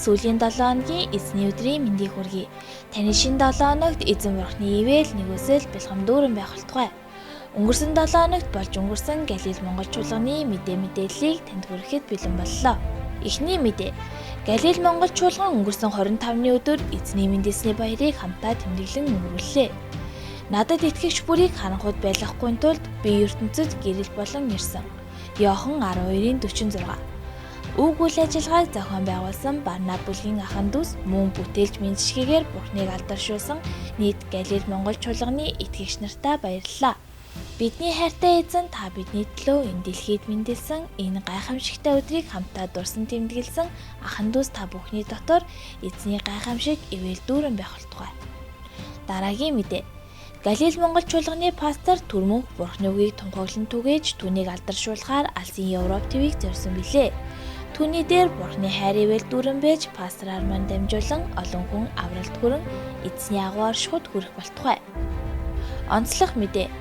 сүүлийн 7 хоногийн эзний өдрийн мэндийг хүргэе. Таны шинэ 7 хоногт эзэн бурхны ивэл нэгүсэл бэлгам дүүрэн байх болтугай. Өнгөрсөн 7 хоногт болж өнгөрсөн Галил Монгол чуулганы мэдээллийг танд хүрэхэд бэлэн боллоо. Эхний мэдээ. Галил Монгол чуулган өнгөрсөн 25-ны өдөр эзний мэндэлсний баярыг хамтаа тэмдэглэн өнгөрүүллээ. Надад итгэгч бүрийг харанхуйд байлгахгүй тулд би ертөнцид гэрэл болон ирсэн. Иохан 12:46. Үг үйл ажиллагааг зохион байгуулсан Барнаб бүлгийн ахын дүүс мөн бүтээлч мэдчилгээгээр Бурхныг алдаршуулсан нийт Галил Монгол чуулганы итгэгч нартаа баярлалаа. Бидний хайртай эзэн та бидний төлөө энэ дэлхийд мэндэлсэн энэ гайхамшигтай өдрийг хамтаа дурсан тэмдэглэсэн ахын дүүс та бүхний дотор эзний гайхамшиг ивэл дүүрэн байх болтугай. Дараагийн мэдээ. Галил Монгол чуулганы пастор Түрмөнх Бурхны үгийг тунхаглан түгээж түүнийг алдаршуулахаар алсын Европ ТV-г зорьсон билээ. Түүний дээр Бурхны хайр ивэл дүүрэн байж пастор Арман дамжуулан олон хүн авралт хүрэн эзний агуу оршихуд хүрэх болтугай. Онцлог мэдээ.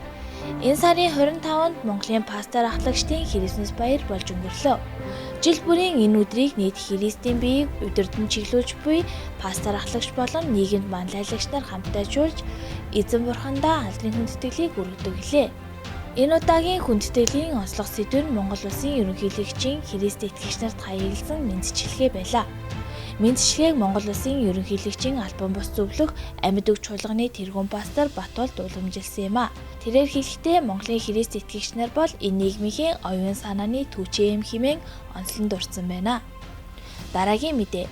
Энэ сарын 25-нд Монголын пастор ахлагчдын Христмас баяр болж өнгөрлөө. Жил бүрийн энэ өдрийг нийт Христийн биеийг удирдан чиглүүлж буй пастор ахлагч болон нийгэмд манлайлагч нар хамтаажуулж эзэн бурхандаа алдрын хүндэтгэлийг өргөдөг гэлээ. Энэ удаагийн хүндэтгэлийн онцлог сэдв нь Монгол улсын ерөнхийлөгчийн Христ итгэгч нарт хаяалсан мэндчилгээ байлаа. Мэндчилгээг Монгол улсын ерөнхийлөгчийн албан бус зөвлөх амьд үг чуулганы тэргүүн пастор Батболд уламжилсан юм а. Тэрээр хэлэхдээ Монголын Христ итгэгч нар бол энэ нийгмийн оюун санааны түүчээ юм хэмээн онцлон дурдсан байна. Дараагийн мэдээ.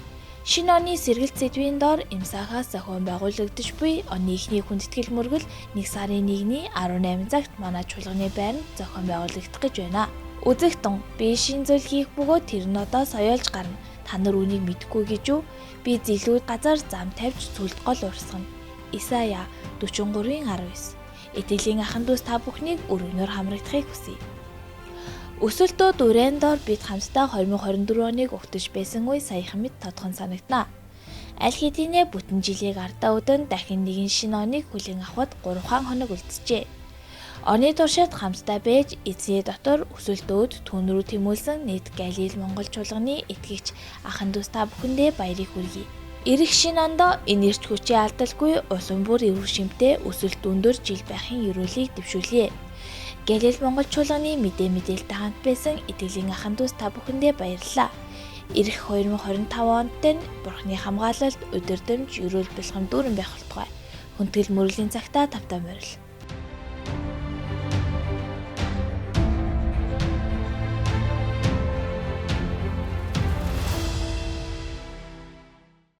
Шинэ оны сэргэлт сэдвийн доор имсаахаас зохион байгуулагдаж буй оны эхний хүндэтгэл мөргөл 1 сарын 1-ний 18 цагт манай чуулганы байранд зохион байгуулагдах гэж байна. Үзэгтэн би шинэ зүйл хийх бөгөөд тэр нь одоо соёолж гарна. Та нар үнийг мэдэхгүй гэж үү? Би зэлүүд газар зам тавьж сүлд гол урсгана. Исая 43:19. Итгэлийн ахын дүүс та бүхнийг өргөнөөр хамрагдахыг хүсье. Өсөлтөө дурэндор бид хамтдаа 2024 оныг угтаж байсан үе саяхан мэд тодхон санагданаа. Аль хэдийнэ бүтэн жилийг ардаа өдөн дахин нэгэн шинэ оныг хүлээн авахд 3 хоног үлджээ. Оны туршид хамтдаа байж эзний дотор өсөлтөөд түүн рүү тэмүүлсэн нийт Галил Монгол чуулганы итгэгч ахын дүүс та бүхэндээ баярыг хүргэе. Ирэх шинэ ондоо энэ эрч хүчээ алдалгүй улам бүр эврэг шимтэй өсөлт өндөр жил байхын ерөөлийг дэвшүүлье. Галил Монгол чуулганы мэдээлэлтэй хамт байсан итгэлийн ахын дүүс та бүхэндээ баярлалаа. Ирэх 2025 онд Бурхны хамгаалалт, удирдамж, ерөөл бэлгам дүүрэн байх болтугай. Хүндэтгэл мөрөлийн цагтаа тавтаа морил.